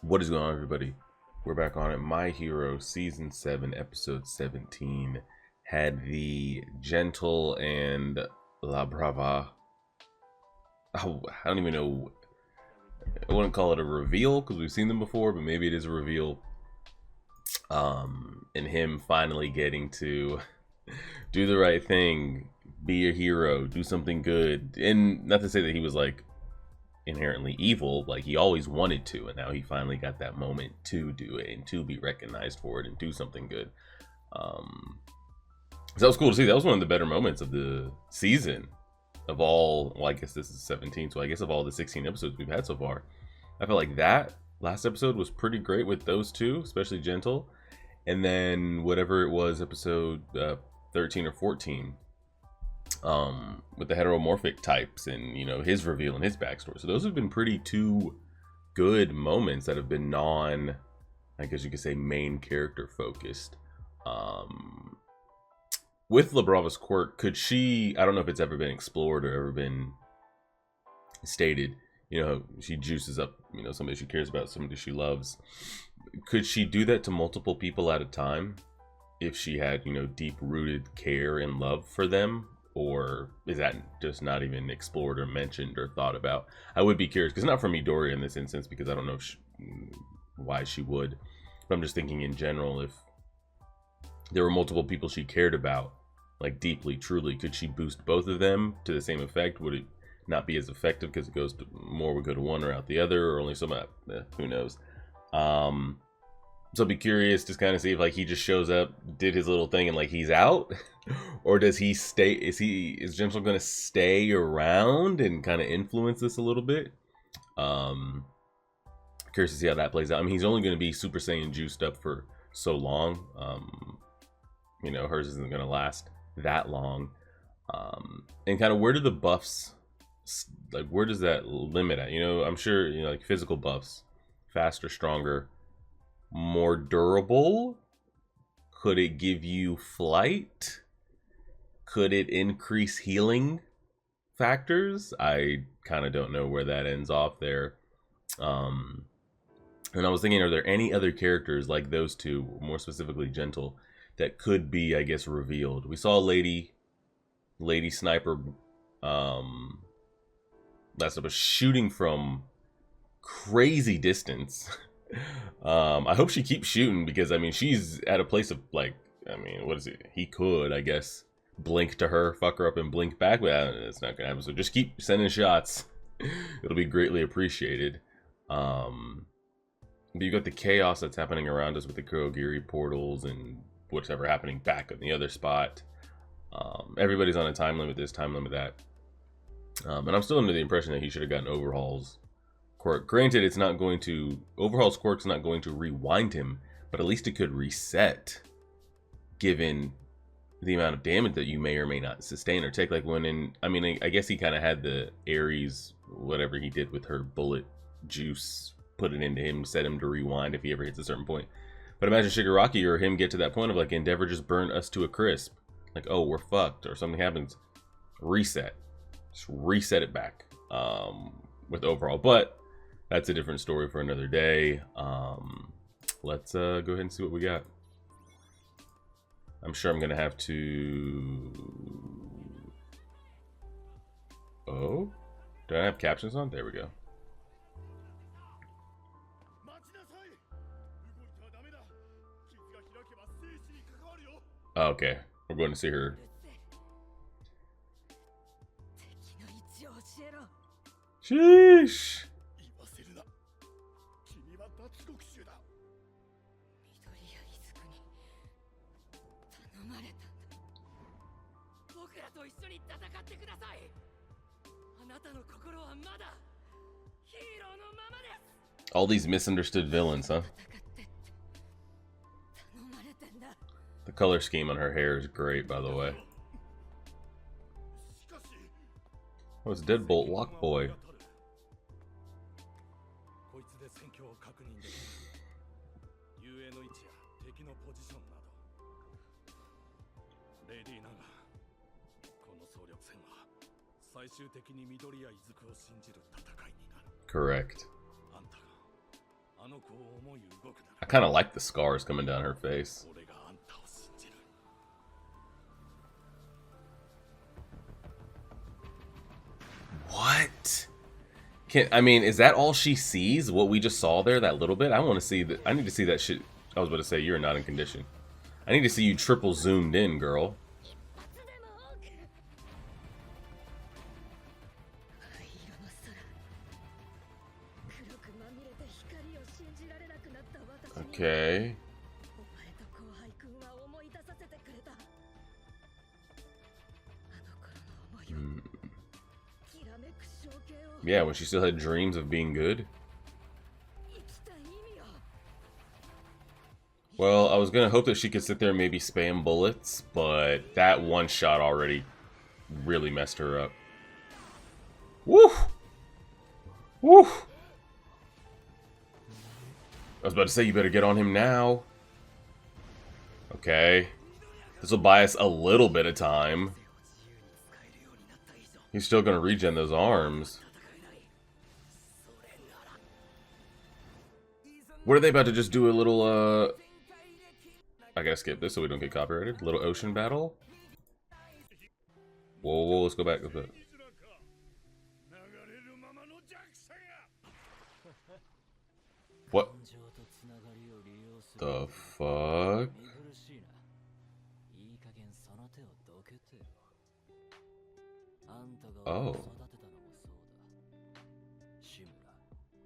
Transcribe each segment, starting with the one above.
What is going on, everybody? We're back on it. My Hero Season 7, Episode 17 had the Gentle and La Brava. I don't even know. I wouldn't call it a reveal because we've seen them before, but maybe it is a reveal. And him finally getting to do the right thing, be a hero, do something good. And not to say that he was like inherently evil, like he always wanted to, and now he finally got that moment to do it and to be recognized for it and do something good. So that was cool to see. That was one of the better moments of the season of all, well, I guess this is 17, so I guess of all the 16 episodes we've had so far, I felt like that last episode was pretty great with those two, especially Gentle. And then whatever it was, episode 13 or 14, with the heteromorphic types and, you know, his reveal and his backstory. So those have been pretty two good moments that have been non, I guess you could say, main character focused. With La Brava's quirk, could she, I don't know if it's ever been explored or ever been stated, you know, she juices up, you know, somebody she cares about, somebody she loves. Could she do that to multiple people at a time if she had, you know, deep-rooted care and love for them? Or is that just not even explored or mentioned or thought about? I would be curious, because not for Midoriya in this instance, because I don't know if why she would. But I'm just thinking in general, if there were multiple people she cared about, like deeply, truly, could she boost both of them to the same effect? Would it not be as effective because it goes to more would go to one or out the other, or only some? Who knows? So I'd be curious to kind of see if like he just shows up, did his little thing, and like he's out, or does he stay? Is Gentle going to stay around and kind of influence this a little bit? Curious to see how that plays out. I mean, he's only going to be Super Saiyan juiced up for so long. You know, hers isn't going to last that long. And kind of where do the buffs, like where does that limit at? You know, I'm sure, you know, like physical buffs, faster, stronger, more durable. Could it give you flight? Could it increase healing factors? I kind of don't know where that ends off there. And I was thinking, are there any other characters like those two, more specifically Gentle, that could be, I guess, revealed? We saw Lady Sniper last up, shooting from crazy distance. I hope she keeps shooting, because I mean she's at a place of like, I mean, what is it? He could, I guess, blink to her, fuck her up, and blink back, but it's not gonna happen. So just keep sending shots. It'll be greatly appreciated. But you got the chaos that's happening around us with the Kurogiri portals and whatever happening back in the other spot. Everybody's on a time limit this, time limit that. And I'm still under the impression that he should have gotten Overhaul's quirk. Granted, it's not going to, Overhaul's quirk's not going to rewind him, but at least it could reset, given the amount of damage that you may or may not sustain or take. Like when in, I mean, I guess he kind of had the Ares, whatever he did with her bullet juice, put it into him, set him to rewind if he ever hits a certain point. But imagine Shigaraki or him get to that point of like, Endeavor just burn us to a crisp. Like, oh, we're fucked, or something happens. Reset. Just reset it back with Overhaul. But that's a different story for another day. Let's go ahead and see what we got. I'm sure I'm gonna have to. Oh, do I have captions on? There we go. Okay, we're going to see her. Sheesh. All these misunderstood villains, huh? The color scheme on her hair is great, by the way. Oh, it's Deadbolt Lock Boy. Correct. I kind of like the scars coming down her face. What? I mean, is that all she sees? What we just saw there, that little bit? I want to see that. I need to see that shit. I was about to say, you're not in condition. I need to see you triple zoomed in, girl. Okay. Yeah, when she still had dreams of being good. Well, I was gonna hope that she could sit there and maybe spam bullets, but that one shot already really messed her up. Woo! Woo! I was about to say, you better get on him now. Okay. This will buy us a little bit of time. He's still gonna regen those arms. What are they about to just do a little, I gotta skip this so we don't get copyrighted. Little ocean battle? Whoa, whoa, let's go back. What the fuck? Oh.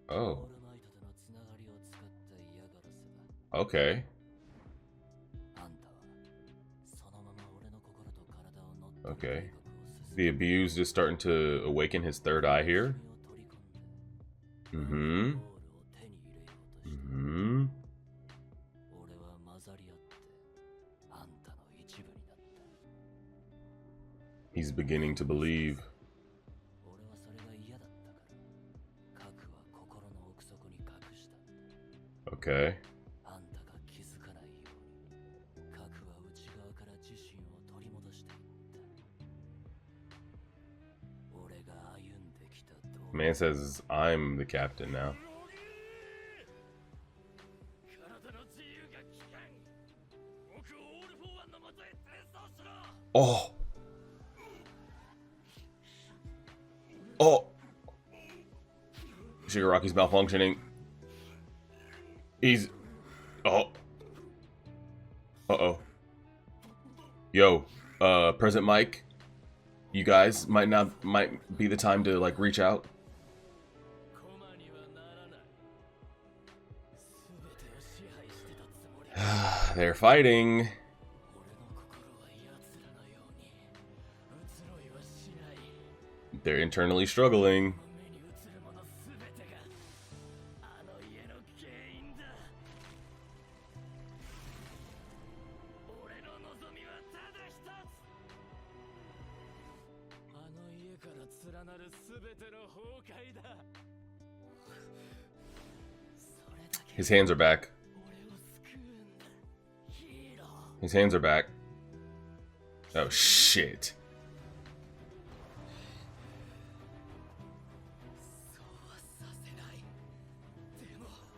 Oh. Okay. Okay. The abused is starting to awaken his third eye here. Mm-hmm. Mm-hmm. He's beginning to believe. Okay. Man says, I'm the captain now. Oh! Oh! Shigaraki's malfunctioning. He's... Oh. Uh-oh. Yo, President Mike, you guys might be the time to, like, reach out. They're fighting. They're internally struggling. His hands are back. His hands are back. Oh shit.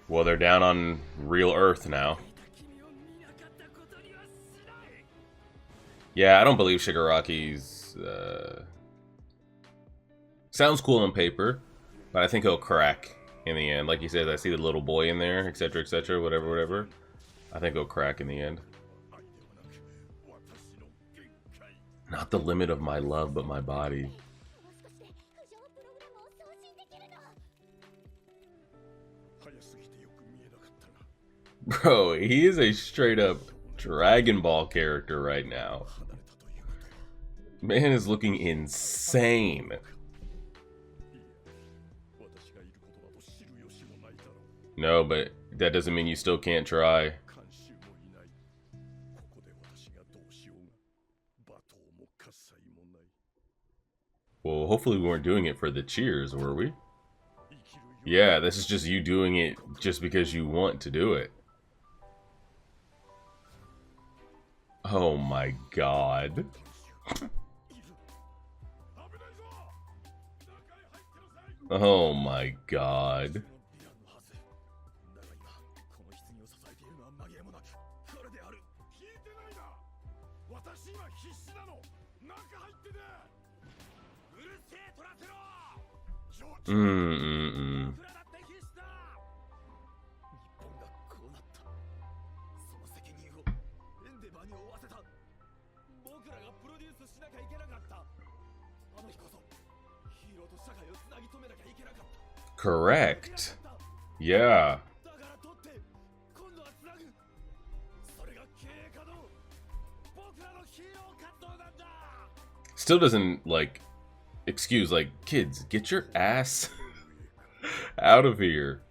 Well, they're down on real Earth now. Yeah, I don't believe Shigaraki's... Sounds cool on paper, but I think he'll crack in the end. Like you said, I see the little boy in there, etc., etc., whatever, whatever. I think he'll crack in the end. Not the limit of my love, but my body. Bro, he is a straight up Dragon Ball character right now. Man is looking insane. No, but that doesn't mean you still can't try. Well, hopefully we weren't doing it for the cheers, were we? Yeah, this is just you doing it just because you want to do it. Oh my god. Oh my god. Mm-mm-mm. Correct. Yeah. Still doesn't, like, excuse, like, kids, get your ass out of here.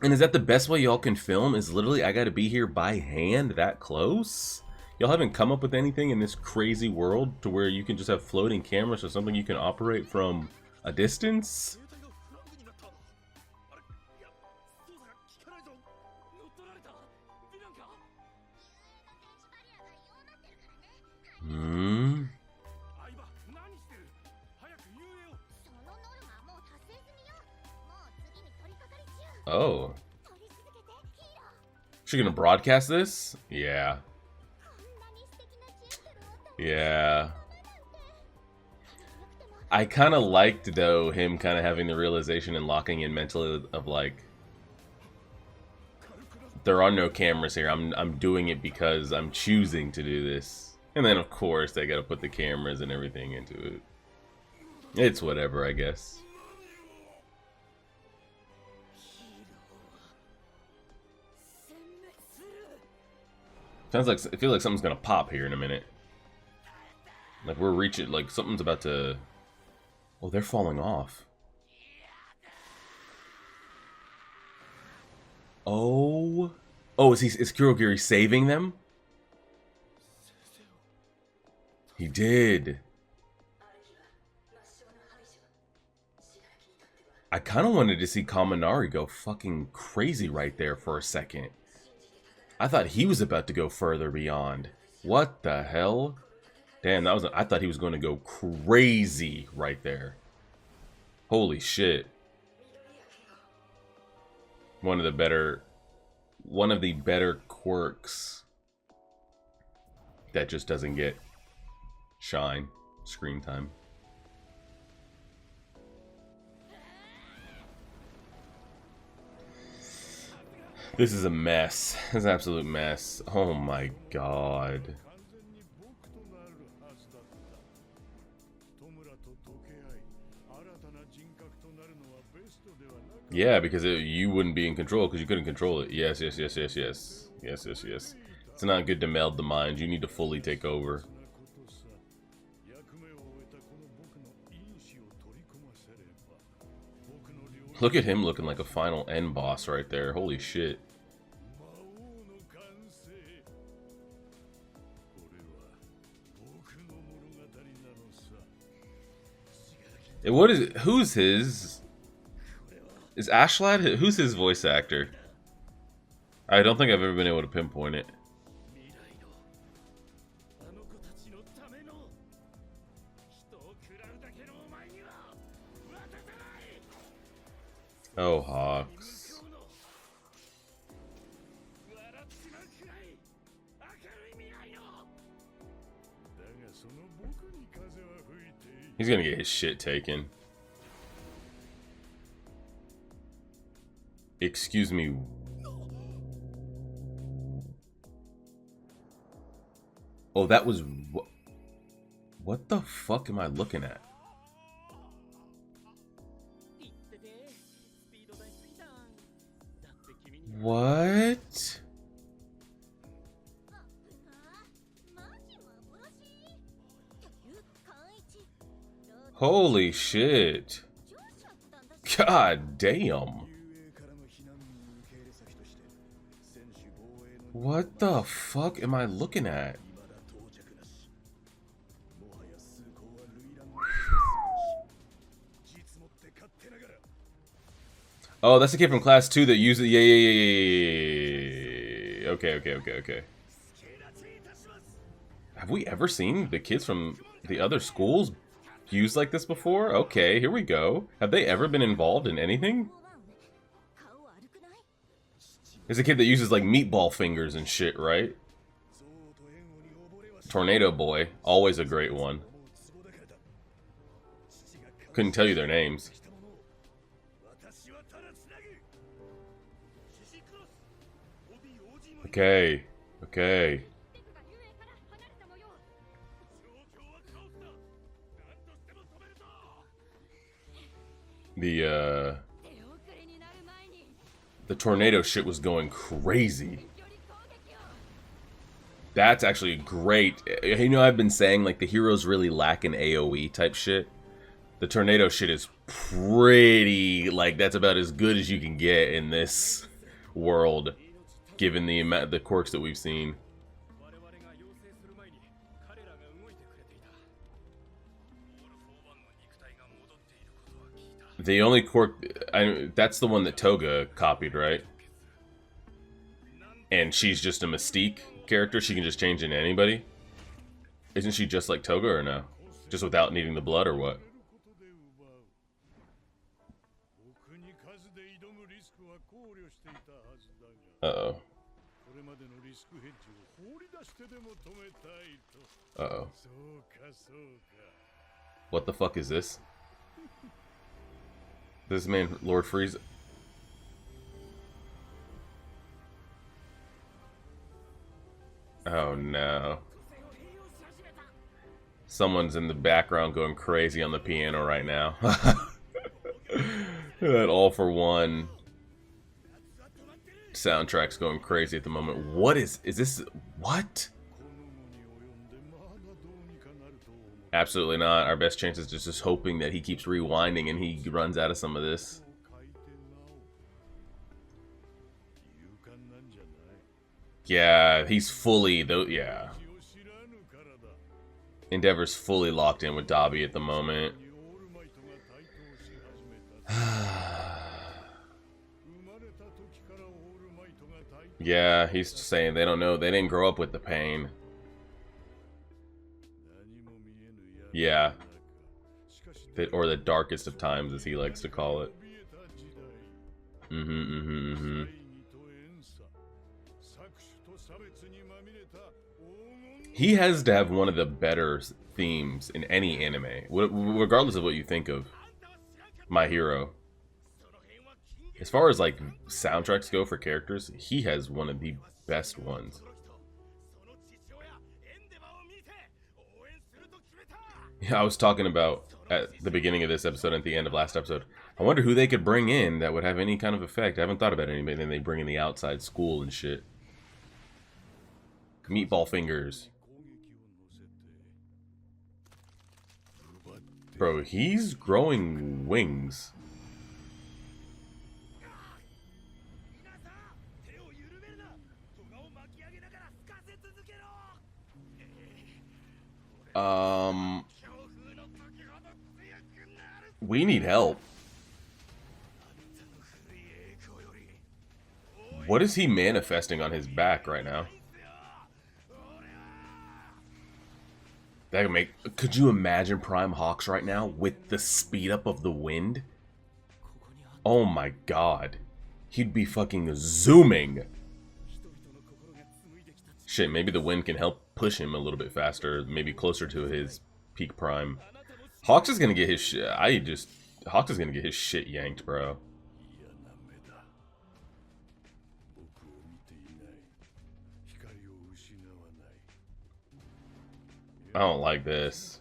And is that the best way y'all can film? Is literally, I gotta be here by hand that close? Y'all haven't come up with anything in this crazy world to where you can just have floating cameras or something you can operate from a distance? Hmm. Oh. She gonna broadcast this? Yeah. Yeah. I kind of liked, though, him kind of having the realization and locking in mentally of, like, there are no cameras here. I'm doing it because I'm choosing to do this. And then, of course, they gotta put the cameras and everything into it. It's whatever, I guess. Sounds like, I feel like something's gonna pop here in a minute. Like we're reaching, like something's about to. Oh, they're falling off. Oh, oh, is Kurogiri saving them? He did. I kind of wanted to see Kaminari go fucking crazy right there for a second. I thought he was about to go further beyond. What the hell? Damn, that was. I thought he was going to go crazy right there. Holy shit. One of the better quirks that just doesn't get screen time. This is a mess. This is an absolute mess. Oh my god. Yeah, because you wouldn't be in control because you couldn't control it. Yes, yes, yes, yes, yes. Yes, yes, yes. It's not good to meld the minds. You need to fully take over. Look at him looking like a final end boss right there. Holy shit. What is it? Who's his? Is Ashlad? Who's his voice actor? I don't think I've ever been able to pinpoint it. Oh, Hawks. He's gonna get his shit taken. Excuse me. Oh, that was... What the fuck am I looking at? What? Holy shit. God damn. What the fuck am I looking at? Oh, that's the kid from class 2 that used it. Yeah. Okay. Have we ever seen the kids from the other schools used like this before? Okay, here we go. Have they ever been involved in anything? There's a kid that uses like meatball fingers and shit, right? Tornado Boy, always a great one. Couldn't tell you their names. Okay, okay. The tornado shit was going crazy. That's actually great. You know, I've been saying like the heroes really lack an AoE type shit. The tornado shit is pretty, like, that's about as good as you can get in this world, given the amount, the quirks that we've seen. The only quirk, that's the one that Toga copied, right? And she's just a Mystique character. She can just change into anybody. Isn't she just like Toga or no? Just without needing the blood or what? Uh-oh. Uh-oh. What the fuck is this? This man, Lord Frieza. Oh no. Someone's in the background going crazy on the piano right now. That All For One soundtrack's going crazy at the moment. What is this? What? Absolutely not. Our best chance is just hoping that he keeps rewinding and he runs out of some of this. Yeah, he's fully, though. Yeah. Endeavor's fully locked in with Dabi at the moment. Yeah, he's saying they don't know. They didn't grow up with the pain. Yeah. Or the darkest of times, as he likes to call it. He has to have one of the better themes in any anime, regardless of what you think of My Hero. As far as like soundtracks go for characters, he has one of the best ones. Yeah, I was talking about at the beginning of this episode and at the end of last episode. I wonder who they could bring in that would have any kind of effect. I haven't thought about anybody. Then they bring in the outside school and shit. Meatball fingers. Bro, he's growing wings. We need help. What is he manifesting on his back right now? That could make... Could you imagine Prime Hawks right now with the speed up of the wind? Oh my god. He'd be fucking zooming. Shit, maybe the wind can help push him a little bit faster. Maybe closer to his peak prime. Hawks is gonna get his shit... Hawks is gonna get his shit yanked, bro. I don't like this.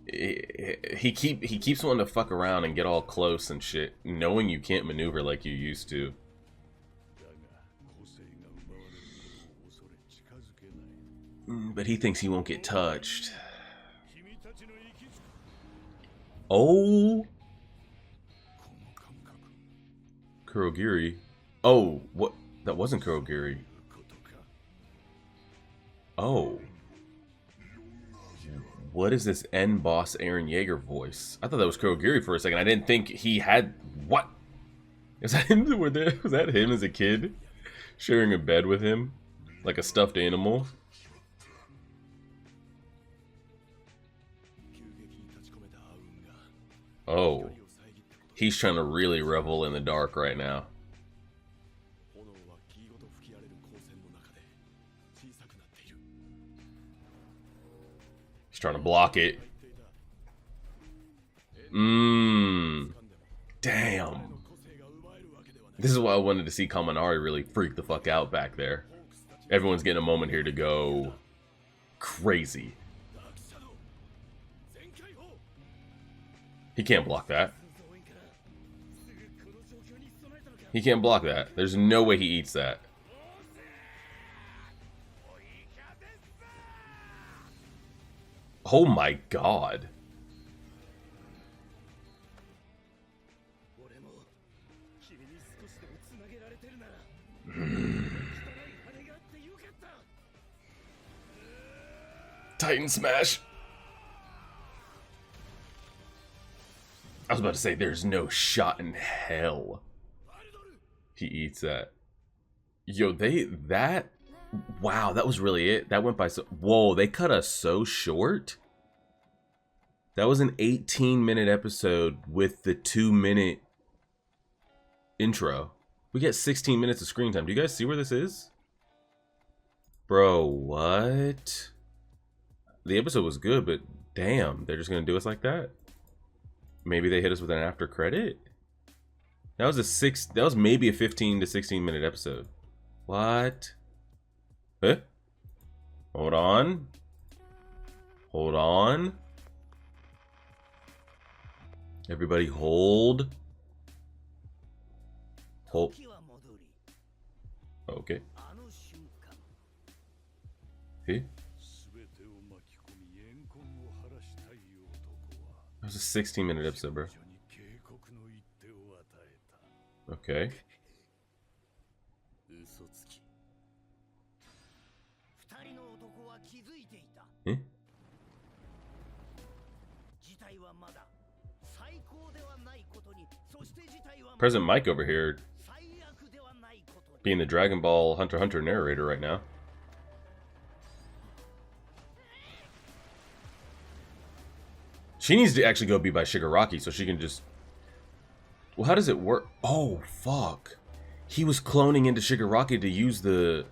He keeps wanting to fuck around and get all close and shit, knowing you can't maneuver like you used to. But he thinks he won't get touched. Oh, Kurogiri. Oh, what? That wasn't Kurogiri. Oh. What is this end boss Eren Yeager voice? I thought that was Kurogiri for a second. I didn't think he had... What? Is that him? Was that him as a kid? Sharing a bed with him? Like a stuffed animal? Oh, he's trying to really revel in the dark right now. He's trying to block it. Damn. This is why I wanted to see Kaminari really freak the fuck out back there. Everyone's getting a moment here to go crazy. He can't block that. He can't block that. There's no way he eats that. Oh my god. Titan Smash. I was about to say, there's no shot in hell he eats that. Yo, wow, that was really it. That went by so, whoa, they cut us so short. That was an 18-minute episode with the 2-minute intro. We get 16 minutes of screen time. Do you guys see where this is? Bro, what? The episode was good, but damn, they're just gonna do us like that? Maybe they hit us with an after credit? That was maybe a 15 to 16 minute episode. What? Huh? Hold on. Hold on. Everybody hold. Hold. Okay. Hey? That was a 16-minute episode, bro. Okay. Eh? President Mike over here being the Dragon Ball Hunter x Hunter narrator right now. She needs to actually go be by Shigaraki so she can just... Well, how does it work? Oh, fuck. He was cloning into Shigaraki to use the...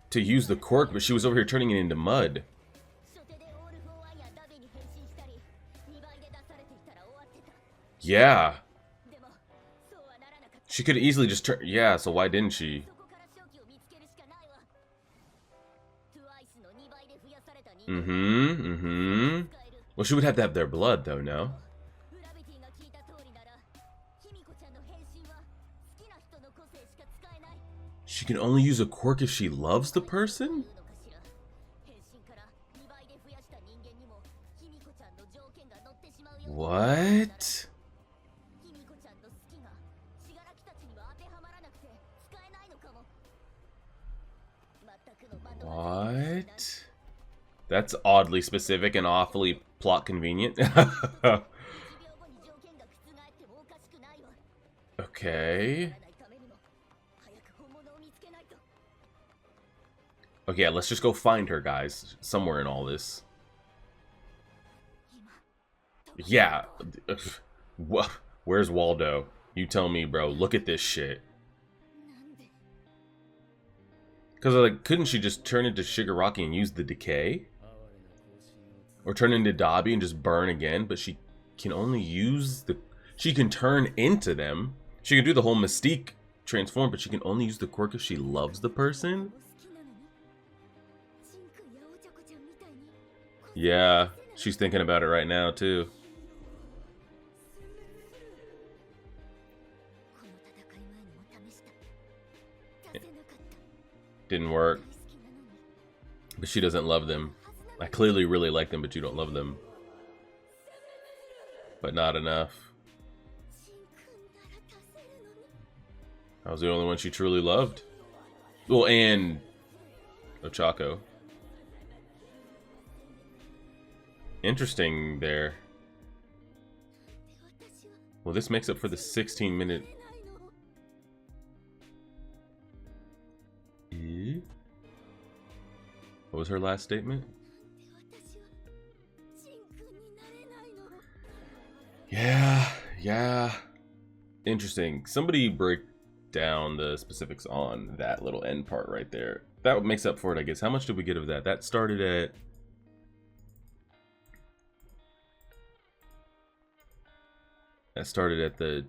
To use the quirk, but she was over here turning it into mud. Yeah. She could easily just turn... Yeah, so why didn't she? Well, she would have to have their blood, though, no? She can only use a quirk if she loves the person? What? What? That's oddly specific and awfully plot convenient. Okay. Okay, let's just go find her, guys. Somewhere in all this. Yeah. Where's Waldo? You tell me, bro. Look at this shit. Because, like, couldn't she just turn into Shigaraki and use the decay? Or turn into Dabi and just burn again? But she can only use the... She can turn into them. She can do the whole Mystique transform, but she can only use the quirk if she loves the person? Yeah, she's thinking about it right now, too. Didn't work. But she doesn't love them. I clearly really like them, but you don't love them. But not enough. I was the only one she truly loved. Well, and Ochako. Interesting there. Well, this makes up for the 16-minute... What was her last statement? Yeah. Interesting. Somebody break down the specifics on that little end part right there. That makes up for it, I guess. How much did we get of that? That started at... the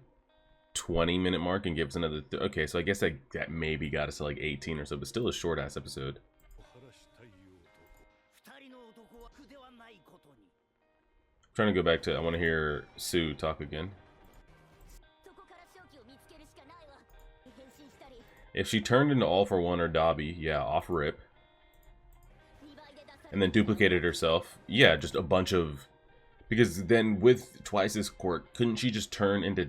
20-minute mark and gave us another... okay, so I guess that maybe got us to like 18 or so, but still a short-ass episode. I'm trying to go back to... I want to hear Sue talk again. If she turned into All for One or Dobby, yeah, off rip. And then duplicated herself. Yeah, just a bunch of... because then with Twice's quirk, couldn't she just turn into...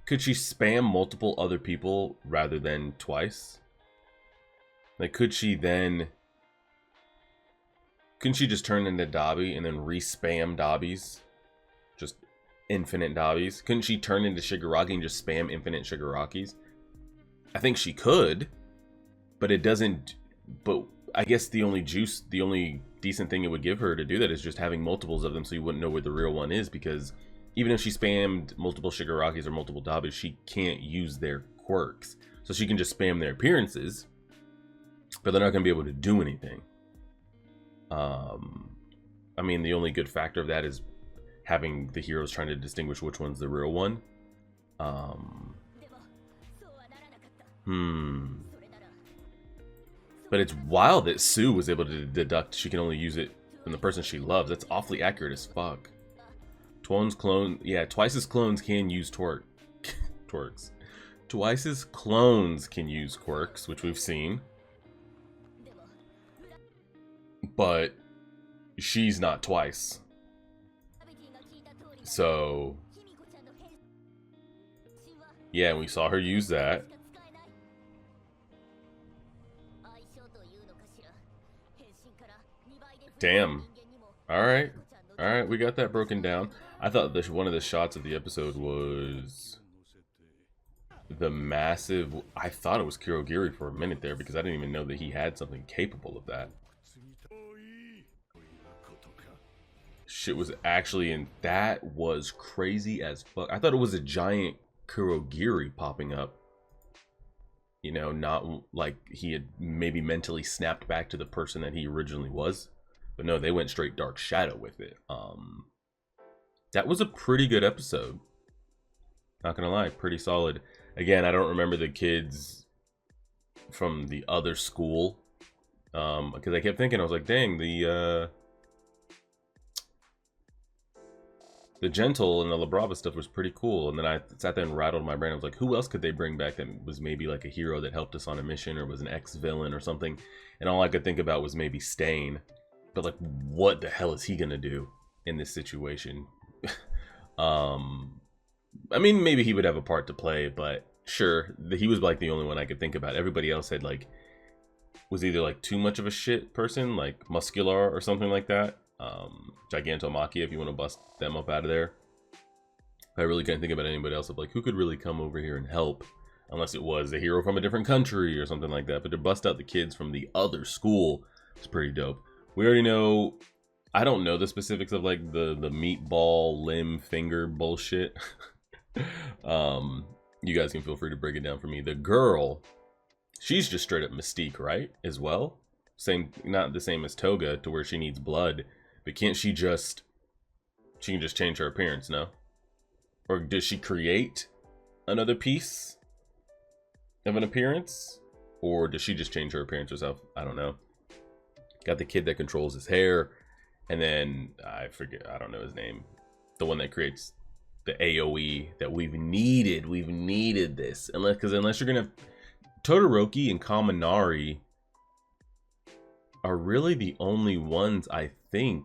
could she spam multiple other people rather than Twice? Like, could she then... couldn't she just turn into Dobby and then re-spam Dobbies? Just infinite Dobbies? Couldn't she turn into Shigaraki and just spam infinite Shigarakis? I think she could, but it doesn't... but I guess the only decent thing it would give her to do that is just having multiples of them so you wouldn't know where the real one is, because even if she spammed multiple Shigarakis or multiple Dobbies, she can't use their quirks. So she can just spam their appearances, but they're not going to be able to do anything. I mean, the only good factor of that is having the heroes trying to distinguish which one's the real one. But it's wild that Sue was able to deduct she can only use it from the person she loves. That's awfully accurate as fuck. Twice's clones can use twerks. Twice's clones can use quirks, which we've seen. But she's not Twice. So yeah, we saw her use that. Damn. Alright, we got that broken down. I thought one of the shots of the episode was the massive... I thought it was Kurogiri for a minute there, because I didn't even know that he had something capable of that. Shit was actually in... that was crazy as fuck. I thought it was a giant Kurogiri popping up. You know, not like he had maybe mentally snapped back to the person that he originally was. But no, they went straight Dark Shadow with it. That was a pretty good episode. Not gonna lie, pretty solid. Again, I don't remember the kids from the other school. Because I kept thinking, I was like, dang, the Gentle and the La Brava stuff was pretty cool. And then I sat there and rattled my brain. I was like, who else could they bring back that was maybe like a hero that helped us on a mission or was an ex-villain or something? And all I could think about was maybe Stain. But like, what the hell is he gonna do in this situation? I mean, maybe he would have a part to play, but sure, he was like the only one I could think about. Everybody else had like, was either like too much of a shit person, like Muscular or something like that. Gigantomachia, if you want to bust them up out of there. I really can't think about anybody else of like, who could really come over here and help, unless it was a hero from a different country or something like that. But to bust out the kids from the other school is pretty dope. We already know, I don't know the specifics of like the meatball limb finger bullshit. You guys can feel free to break it down for me. The girl, she's just straight up Mystique, right? As well? Same, not the same as Toga to where she needs blood, but can't she just, she can just change her appearance, no? Or does she create another piece of an appearance? Or does she just change her appearance herself? I don't know. Got the kid that controls his hair, and then I forget, I don't know his name, the one that creates the AoE that we've needed. We've needed this, unless you're gonna... Todoroki and Kaminari are really the only ones, I think,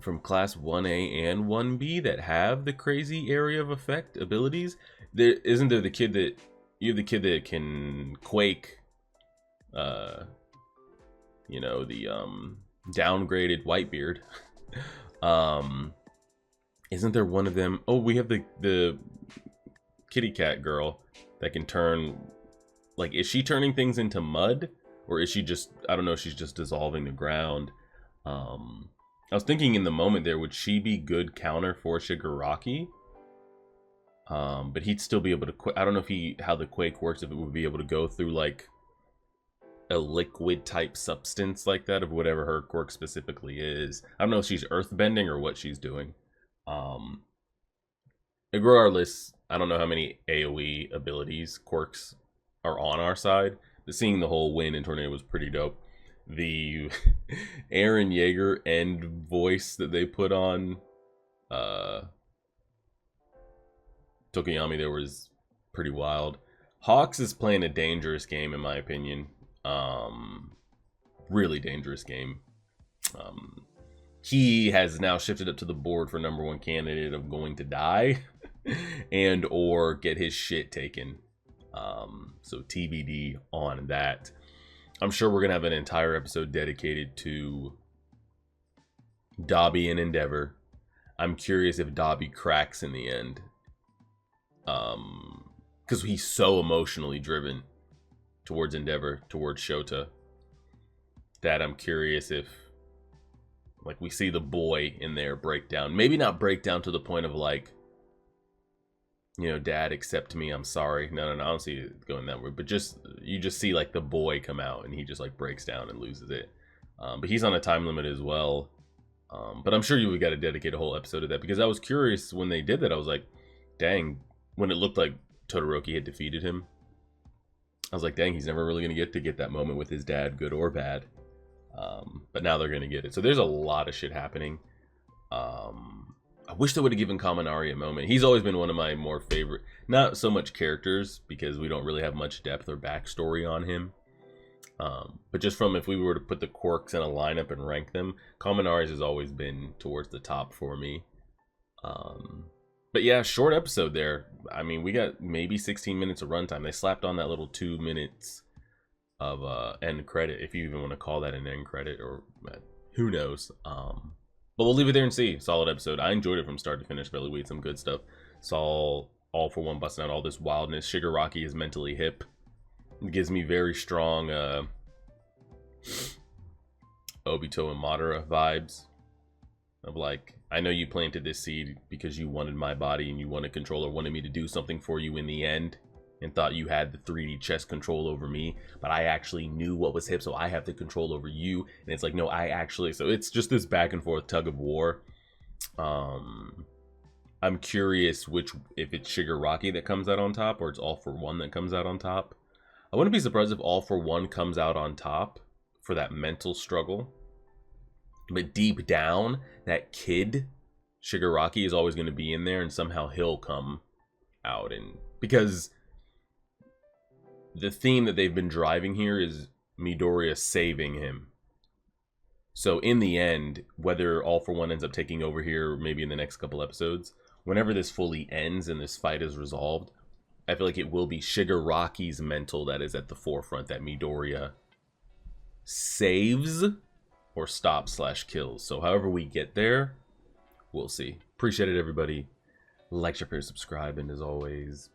from class 1A and 1B that have the crazy area of effect abilities. There isn't there the kid that you have the kid that can quake, you know, the downgraded Whitebeard. Isn't there one of them? Oh, we have the kitty cat girl that can turn, like, is she turning things into mud, or is she just, I don't know, she's just dissolving the ground. I I was thinking in the moment there, would she be good counter for Shigaraki? But he'd still be able to. I don't know if how the quake works. If it would be able to go through like a liquid type substance like that, of whatever her quirk specifically is. I don't know if she's earthbending or what she's doing. Regardless, I don't know how many AoE abilities quirks are on our side. But seeing the whole wind and tornado was pretty dope. The Eren Yeager end voice that they put on Tokiyami there was pretty wild. Hawks is playing a dangerous game in my opinion. Really dangerous game. He has now shifted up to the board for #1 candidate of going to die and or get his shit taken. So TBD on that. I'm sure we're gonna have an entire episode dedicated to Dabi and Endeavor. I'm curious if Dabi cracks in the end. Because he's so emotionally driven towards Endeavor, towards Shota, that I'm curious if, like, we see the boy in there break down. Maybe not break down to the point of, like, you know, Dad, accept me, I'm sorry. No, I don't see it going that way. But you just see, like, the boy come out, and he just, like, breaks down and loses it. But he's on a time limit as well. But I'm sure we got to dedicate a whole episode to that, because I was curious when they did that. I was like, dang, when it looked like Todoroki had defeated him, I was like, dang, he's never really going to get that moment with his dad, good or bad. But now they're going to get it. So there's a lot of shit happening. I wish they would have given Kaminari a moment. He's always been one of my more favorite, not so much characters, because we don't really have much depth or backstory on him. But just from, if we were to put the quirks in a lineup and rank them, Kaminari's has always been towards the top for me. But yeah, short episode there. I mean, we got maybe 16 minutes of runtime. They slapped on that little 2 minutes of end credit, if you even want to call that an end credit, or who knows. But we'll leave it there and see. Solid episode. I enjoyed it from start to finish. Really, we had some good stuff. Saw All For One busting out all this wildness. Shigaraki is mentally hip. It gives me very strong Obito and Madara vibes. Of like, I know you planted this seed because you wanted my body and you wanted control, or wanted me to do something for you in the end, and thought you had the 3D chess control over me, but I actually knew what was hip, so I have the control over you. And it's like, no, I actually, so it's just this back and forth tug of war. I'm curious if it's Shigaraki that comes out on top, or it's All For One that comes out on top. I wouldn't be surprised if All For One comes out on top for that mental struggle. But deep down, that kid, Shigaraki, is always going to be in there, and somehow he'll come out. And because the theme that they've been driving here is Midoriya saving him. So in the end, whether All For One ends up taking over here, maybe in the next couple episodes, whenever this fully ends and this fight is resolved, I feel like it will be Shigaraki's mental that is at the forefront, that Midoriya saves or stops/kills. So however we get there, we'll see. Appreciate it, everybody. Like, share, subscribe, and as always,